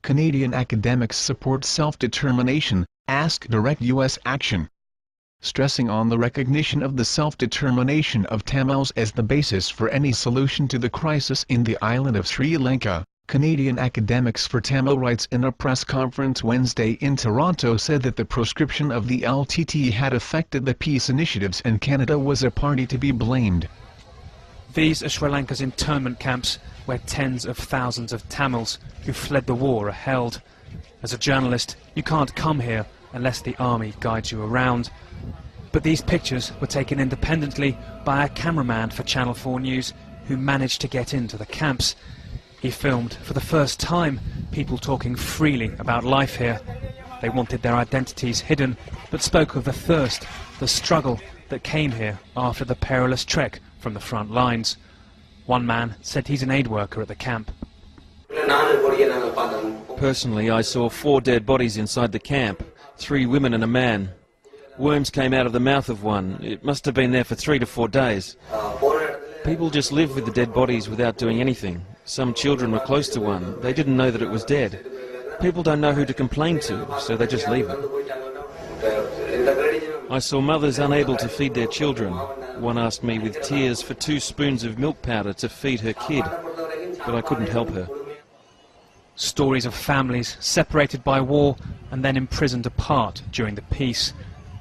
Canadian academics support self-determination, ask direct U.S. action. Stressing on the recognition of the self-determination of Tamils as the basis for any solution to the crisis in the island of Sri Lanka, Canadian academics for Tamil rights in a press conference Wednesday in Toronto said that the proscription of the LTTE had affected the peace initiatives and Canada was a party to be blamed. These are Sri Lanka's internment camps, where tens of thousands of Tamils who fled the war are held. As a journalist, you can't come here unless the army guides you around. But these pictures were taken independently by a cameraman for Channel 4 News who managed to get into the camps. He filmed, for the first time, people talking freely about life here. They wanted their identities hidden, but spoke of the thirst, the struggle that came here after the perilous trek from the front lines. One man said he's an aid worker at the camp. Personally, I saw 4 dead bodies inside the camp, 3 women and a man. Worms came out of the mouth of one. It must have been there for 3 to 4 days. People just live with the dead bodies without doing anything. Some children were close to one. They didn't know that it was dead. People don't know who to complain to, so they just leave it. I saw mothers unable to feed their children. One asked me with tears for 2 spoons of milk powder to feed her kid, but I couldn't help her. Stories of families separated by war and then imprisoned apart during the peace.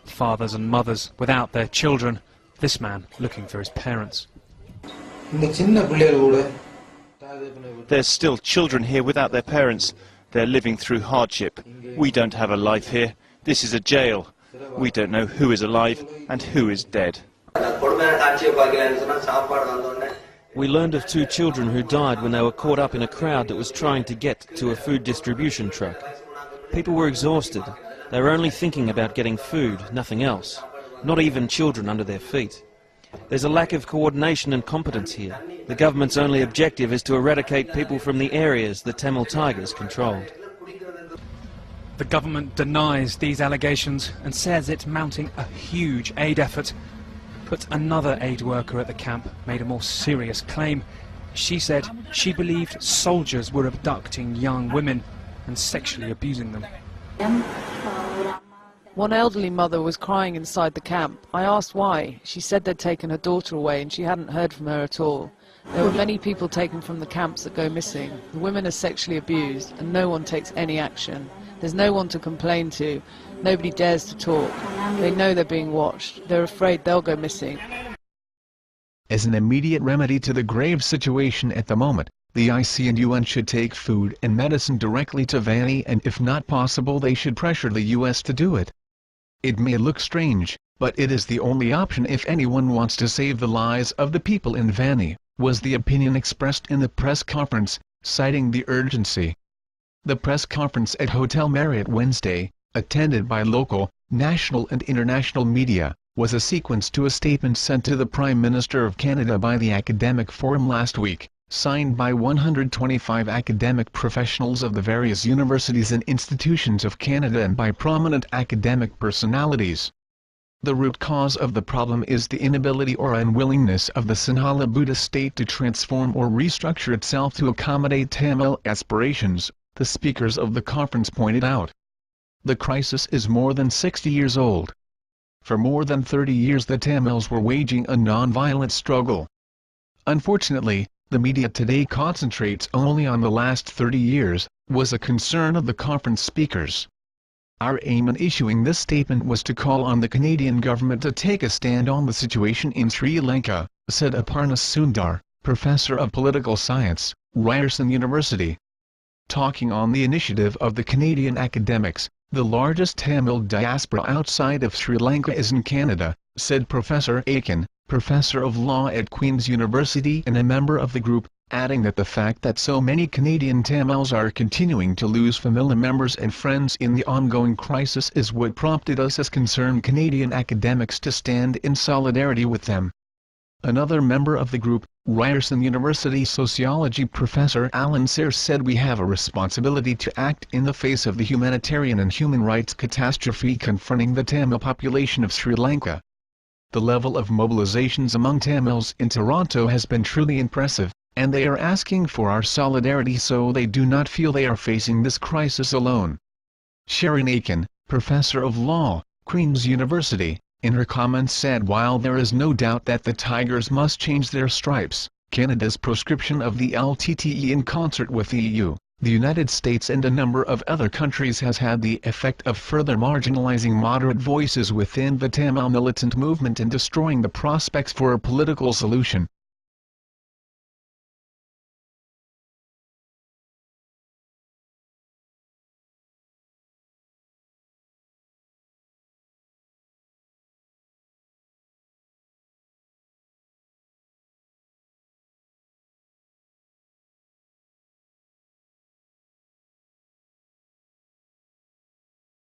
Fathers and mothers without their children, this man looking for his parents. There's still children here without their parents. They're living through hardship. We don't have a life here. This is a jail. We don't know who is alive and who is dead. We learned of 2 children who died when they were caught up in a crowd that was trying to get to a food distribution truck. People were exhausted. They were only thinking about getting food, nothing else. Not even children under their feet. There's a lack of coordination and competence here. The government's only objective is to eradicate people from the areas the Tamil Tigers controlled. The government denies these allegations and says it's mounting a huge aid effort. But another aid worker at the camp made a more serious claim. She said she believed soldiers were abducting young women and sexually abusing them. One elderly mother was crying inside the camp. I asked why. She said they'd taken her daughter away and she hadn't heard from her at all. There were many people taken from the camps that go missing. The women are sexually abused and no one takes any action. There's no one to complain to. Nobody dares to talk. They know they're being watched. They're afraid they'll go missing. As an immediate remedy to the grave situation at the moment, the IC and UN should take food and medicine directly to Vanni, and if not possible they should pressure the US to do it. It may look strange, but it is the only option if anyone wants to save the lives of the people in Vanni, was the opinion expressed in the press conference, citing the urgency. The press conference at Hotel Marriott Wednesday, attended by local, national and international media, was a sequence to a statement sent to the Prime Minister of Canada by the Academic Forum last week, signed by 125 academic professionals of the various universities and institutions of Canada and by prominent academic personalities. The root cause of the problem is the inability or unwillingness of the Sinhala Buddhist state to transform or restructure itself to accommodate Tamil aspirations, the speakers of the conference pointed out. The crisis is more than 60 years old. For more than 30 years the Tamils were waging a non-violent struggle. Unfortunately, the media today concentrates only on the last 30 years, was a concern of the conference speakers. Our aim in issuing this statement was to call on the Canadian government to take a stand on the situation in Sri Lanka, said Aparna Sundar, professor of political science, Ryerson University. Talking on the initiative of the Canadian academics, the largest Tamil diaspora outside of Sri Lanka is in Canada, said Professor Aiken, professor of law at Queen's University and a member of the group, adding that the fact that so many Canadian Tamils are continuing to lose family members and friends in the ongoing crisis is what prompted us as concerned Canadian academics to stand in solidarity with them. Another member of the group, Ryerson University sociology professor Alan Sayre said we have a responsibility to act in the face of the humanitarian and human rights catastrophe confronting the Tamil population of Sri Lanka. The level of mobilizations among Tamils in Toronto has been truly impressive, and they are asking for our solidarity so they do not feel they are facing this crisis alone. Sharon Aiken, professor of law, Queen's University, in her comments said while there is no doubt that the tigers must change their stripes, Canada's proscription of the LTTE in concert with the EU, the United States and a number of other countries has had the effect of further marginalizing moderate voices within the Tamil militant movement and destroying the prospects for a political solution.